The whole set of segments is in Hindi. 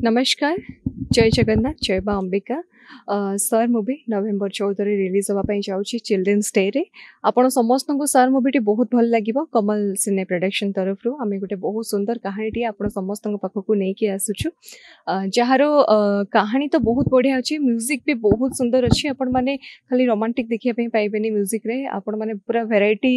नमस्कार जय जगन्नाथ जय बा अंबिका सर मूवी नवेम्बर 14 रिलीज होगापी जाऊँगी चिल्ड्रेन्स डे रे आपण समस्त को सर मूवी बहुत भल लगे कमल सिने प्रोडक्शन तरफ आम गोटे बहुत सुंदर कहानी आप समस्त पाखक नहीं आसुचु जार कहानी तो बहुत बढ़िया अच्छी म्यूजिक भी बहुत सुंदर अच्छी आपण मैंने खाली रोमांटिक देखापी पाइबेनि म्यूजिक रे आपण मैंने पूरा भेराइटी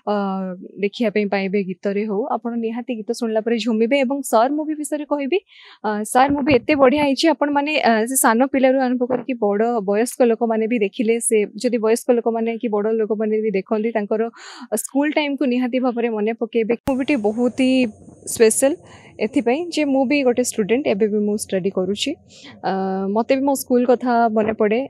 देखापी पाइबे गीत रे हो आप निहाती गीत शुणला झुमिबे और सर मूवी विषय कहबी सर मूवी एत बढ़िया है आपण मैंने सान पिलू आरंभ करके बड़ वयस्क लोक मैंने भी देखिले से जदि वयस्क लोक मैंने कि बड़ लोक मैंने भी देखती स्कूल टाइम को निहाती भाव में मन पकेबे मूवीटी बहुत ही स्पेशल एथिपाई जे मु भी गोटे स्टूडेंट एबे भी मु स्टडी करूची मते भी मो स्कूल कथा मन पड़े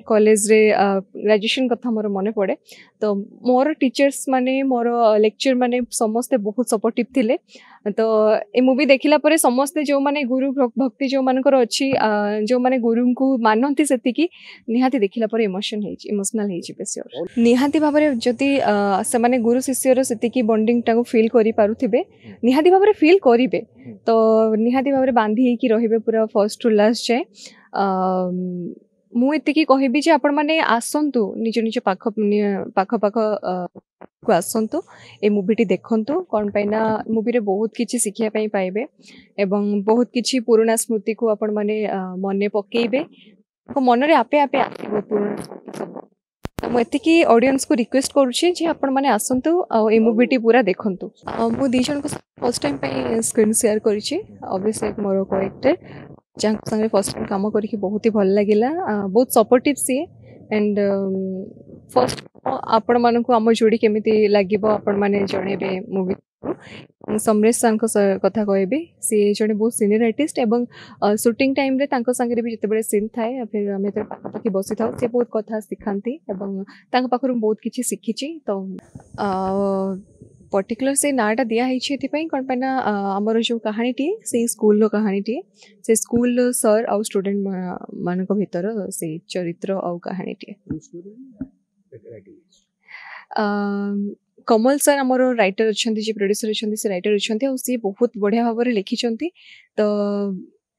कॉलेज रे ग्रेजुएशन कथा मोर मन पड़े तो मोर टीचर्स माने मोर लेक्चर माने समस्ते बहुत सपोर्टिव थिले तो ए मूवी देखिला परे समस्ते जो माने गुरु भक्ति जो मानकर अच्छी जो माने गुरु को मानती सेतिकी निहाती देखिला परे इमोशनल हेछि बेसियर निहाती भाव में जदि से माने गुरु शिष्यर सेतिकी बॉन्डिंग टाको फील करि पारुथिबे निहाती भाव में फील करिवे तो निहाती भाव में बांधी कि रहिबे पूरा फर्स्ट टू लास्ट जाए मु एतिकी कहबी जे आपण माने आसंतु निज निज पाख पाख पाख को आसंतु ए मूवीटी देखंतु कौन पाइना मूवी रे बहुत किछि शिखिया पई पाइबे एवं बहुत किछि पुराना स्मृति को आपण माने मने पकेइबे मन रे आपे आपे आसीबो पुराना स्मृति सब मुझे ऑडियंस को रिक्वेस्ट करुच्छे जे आपण माने आसंतु ए मूवीटी पूरा देखंतु मु दी जन को फर्स्ट टाइम पे स्क्रीन शेयर करिछि अभिषेक मोर को एक्टर जहाँ संगे फर्स्ट टाइम काम करके बहुत ही भल लगिला बहुत सपोर्टिव सी एंड फर्स्ट आपण मान को आम जोड़ी केमिति लागिबो आपण माने जणेबे मूवी समरेश सर कथा कहबे सी जड़े बहुत सीनियर आर्टिस्ट एवं शूटिंग टाइम रे तांको संगे भी जिते सीन थाए फिर आम पाखापाखि बसी था सी बहुत कथा शिखाती पाखर बहुत किसी शिखी तो पर्टिकुलर से नाटा दिखाई कौन पाइना आमर जो कहानीटी से स्कूल कहानीटी से स्कूल सर आउ स्टूडेंट मान भीतर से चरित्र आउ कहानीटी कमल सर आमर राइटर अच्छा जी प्रोड्यूसर अच्छा से राइटर अच्छा सी बहुत बढ़िया भाव में लिखिं तो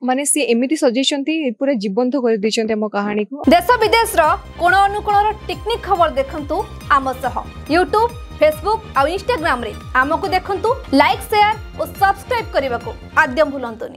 माने सी एमिति सजेचंती पूरा जीवंत कर देचंती हम कहानी को देश विदेश रो कोण अनुकोण रो टेक्निक खबर देखंतु आम सह YouTube Facebook और Instagram रे आमको देखंतु लाइक शेयर और सब्सक्राइब करने को आद्यम भूलंतुनी।